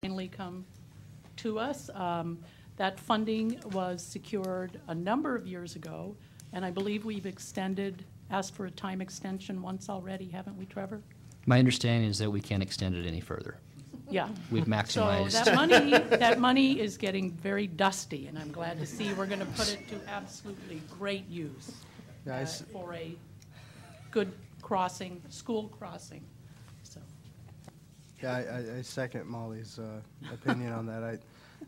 finally come to us. That funding was secured a number of years ago, and I believe we've asked for a time extension once already, haven't we, Trevor? My understanding is that we can't extend it any further. Yeah. We've maximized. So that money is getting very dusty, and I'm glad to see we're going to put it to absolutely great use for a good crossing, school crossing. So. Yeah, I second Molly's opinion on that. I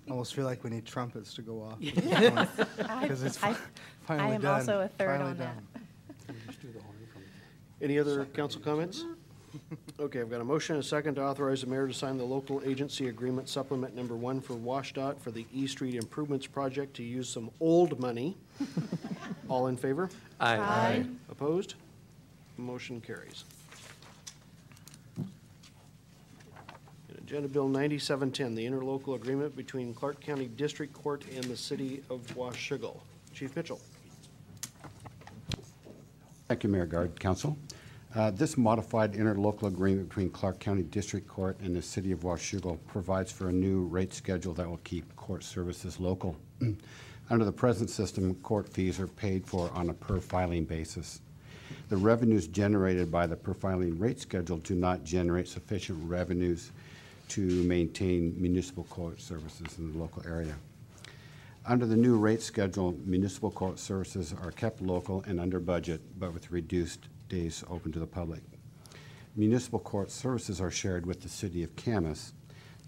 almost feel like we need trumpets to go off. Because it's finally done. I am also a third on that. Any other council comments? Okay, I've got a motion and a second to authorize the mayor to sign the local agency agreement supplement number 1 for WashDOT for the E Street Improvements Project to use some old money. All in favor? Aye. Aye. Opposed? Motion carries. Agenda Bill 9710, the interlocal agreement between Clark County District Court and the City of Washougal. Chief Mitchell. Thank you, Mayor Guard, Council. This modified interlocal agreement between Clark County District Court and the City of Washougal provides for a new rate schedule that will keep court services local. Under the present system, court fees are paid for on a per-filing basis. The revenues generated by the per-filing rate schedule do not generate sufficient revenues to maintain municipal court services in the local area. Under the new rate schedule, municipal court services are kept local and under budget, but with reduced days open to the public. Municipal court services are shared with the City of Camas.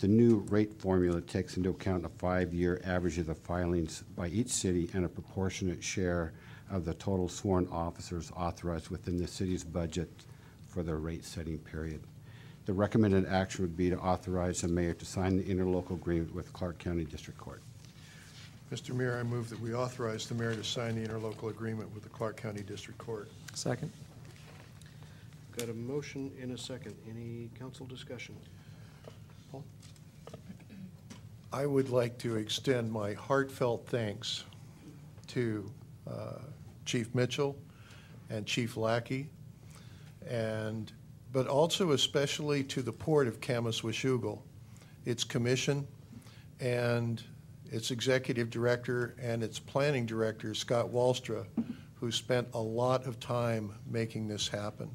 The new rate formula takes into account a 5-year average of the filings by each city and a proportionate share of the total sworn officers authorized within the city's budget for the rate setting period. The recommended action would be to authorize the mayor to sign the interlocal agreement with Clark County District Court. Mr. Mayor, I move that we authorize the mayor to sign the interlocal agreement with the Clark County District Court. Second. Got a motion in a second. Any council discussion? Paul? I would like to extend my heartfelt thanks to Chief Mitchell and Chief Lackey, but also especially to the Port of Camas-Washougal, its commission, and its executive director and its planning director, Scott Wallstra, who spent a lot of time making this happen.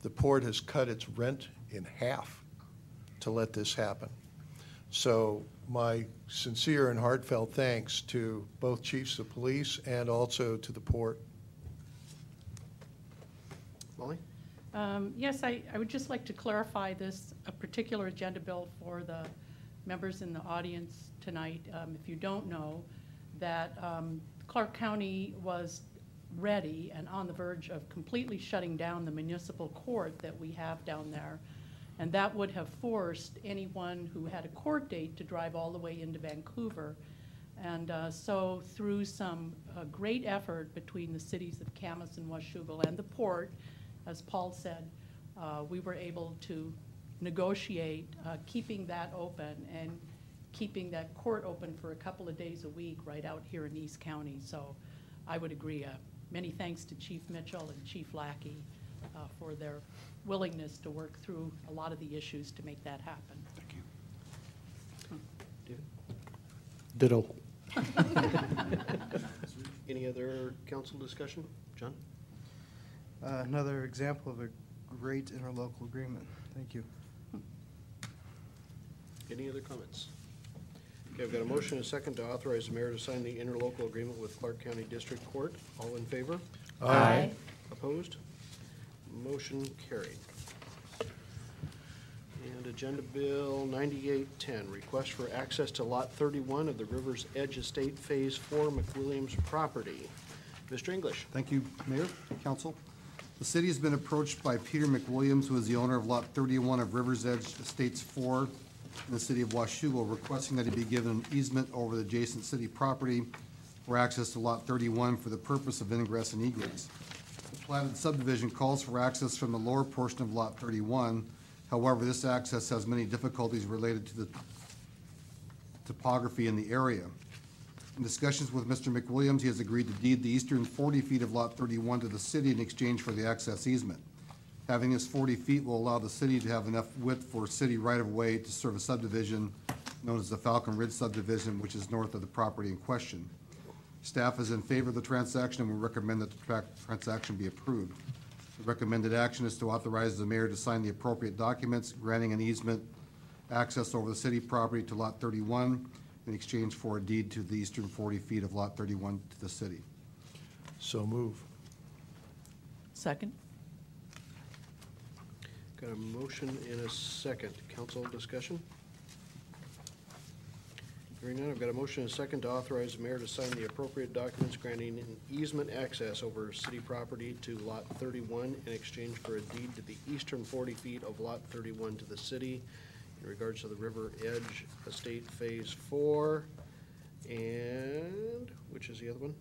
The port has cut its rent in half to let this happen. So my sincere and heartfelt thanks to both chiefs of police and also to the port. Molly? Yes, I would just like to clarify a particular agenda bill for the members in the audience tonight. If you don't know, that Clark County was ready and on the verge of completely shutting down the municipal court that we have down there. And that would have forced anyone who had a court date to drive all the way into Vancouver. And so through some great effort between the cities of Camas and Washougal and the port, as Paul said, we were able to negotiate keeping that open and keeping that court open for a couple of days a week right out here in East County. So I would agree. Many thanks to Chief Mitchell and Chief Lackey for their willingness to work through a lot of the issues to make that happen. Thank you. Ditto. Any other council discussion? John? Another example of a great interlocal agreement. Thank you. Any other comments? Okay, I've got a motion and a second to authorize the mayor to sign the interlocal agreement with Clark County District Court. All in favor? Aye. Opposed? Motion carried. And Agenda Bill 9810, request for access to Lot 31 of the River's Edge Estate Phase 4 McWilliams property. Mr. English. Thank you, Mayor, Council. The city has been approached by Peter McWilliams, who is the owner of Lot 31 of River's Edge Estates 4 in the city of Washougal, requesting that he be given an easement over the adjacent city property for access to Lot 31 for the purpose of ingress and egress. The platted subdivision calls for access from the lower portion of Lot 31. However, this access has many difficulties related to the topography in the area. In discussions with Mr. McWilliams, he has agreed to deed the eastern 40 feet of Lot 31 to the city in exchange for the access easement. Having this 40 feet will allow the city to have enough width for city right-of-way to serve a subdivision known as the Falcon Ridge subdivision, which is north of the property in question. Staff is in favor of the transaction and will recommend that the transaction be approved. The recommended action is to authorize the mayor to sign the appropriate documents granting an easement access over the city property to Lot 31 in exchange for a deed to the eastern 40 feet of Lot 31 to the city. So move. Second? Got a motion and a second. Council discussion? Hearing none, I've got a motion and a second to authorize the mayor to sign the appropriate documents granting an easement access over city property to Lot 31 in exchange for a deed to the eastern 40 feet of Lot 31 to the city in regards to the River Edge Estate Phase 4. And which is the other one?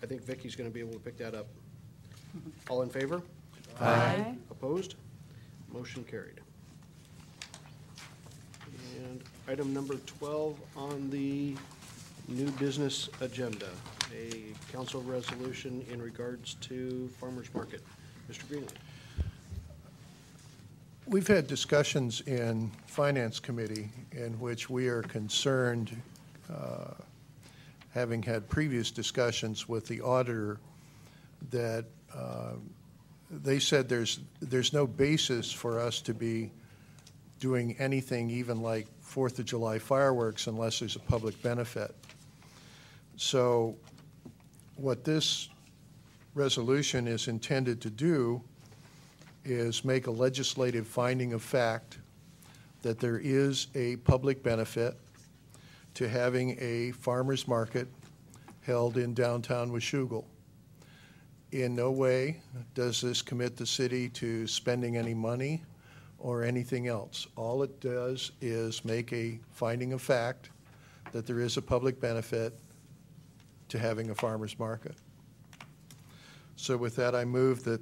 I think Vicky's going to be able to pick that up. All in favor? Aye. Opposed? Motion carried. And item number 12 on the new business agenda, a council resolution in regards to farmers market. Mr. Greenlee. We've had discussions in Finance Committee in which we are concerned, having had previous discussions with the auditor, that they said there's no basis for us to be doing anything even like 4th of July fireworks unless there's a public benefit. So what this resolution is intended to do is make a legislative finding of fact that there is a public benefit to having a farmer's market held in downtown Washougal. In no way does this commit the city to spending any money or anything else. All it does is make a finding of fact that there is a public benefit to having a farmer's market. So with that, I move that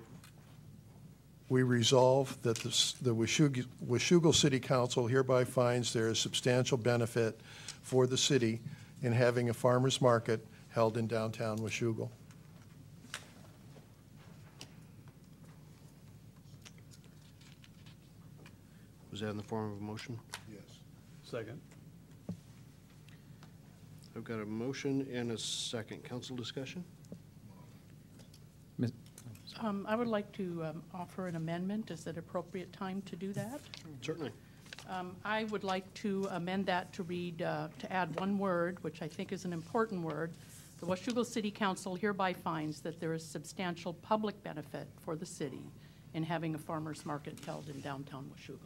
we resolve that the Washougal City Council hereby finds there is substantial benefit for the city in having a farmer's market held in downtown Washougal. Was that in the form of a motion? Yes. Second. I've got a motion and a second. Council discussion? I would like to offer an amendment. Is it appropriate time to do that? Certainly. I would like to amend that to read, to add one word, which I think is an important word. The Washougal City Council hereby finds that there is substantial public benefit for the city in having a farmer's market held in downtown Washougal.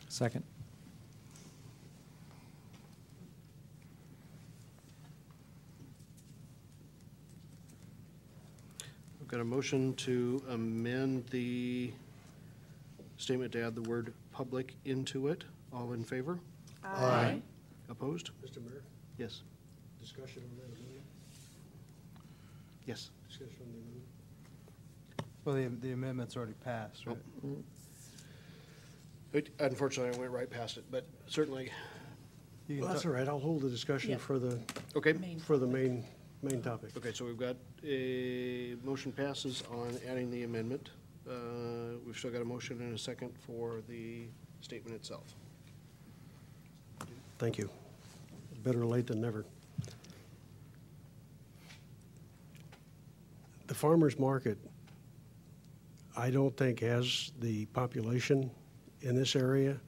Second. I've got a motion to amend the statement to add the word public into it. All in favor? Aye. Opposed? Mr. Mayor, Yes. discussion on that amendment? Yes. Discussion on the amendment? Well, the amendment's already passed, right? Unfortunately, I went right past it, but certainly, You can Well, that's ta- all right, I'll hold the discussion Yeah. for the, okay. for the main topic. Okay, so we've got a motion passes on adding the amendment. We've still got a motion and a second for the statement itself. Thank you. Better late than never. The farmer's market, I don't think has the population in this area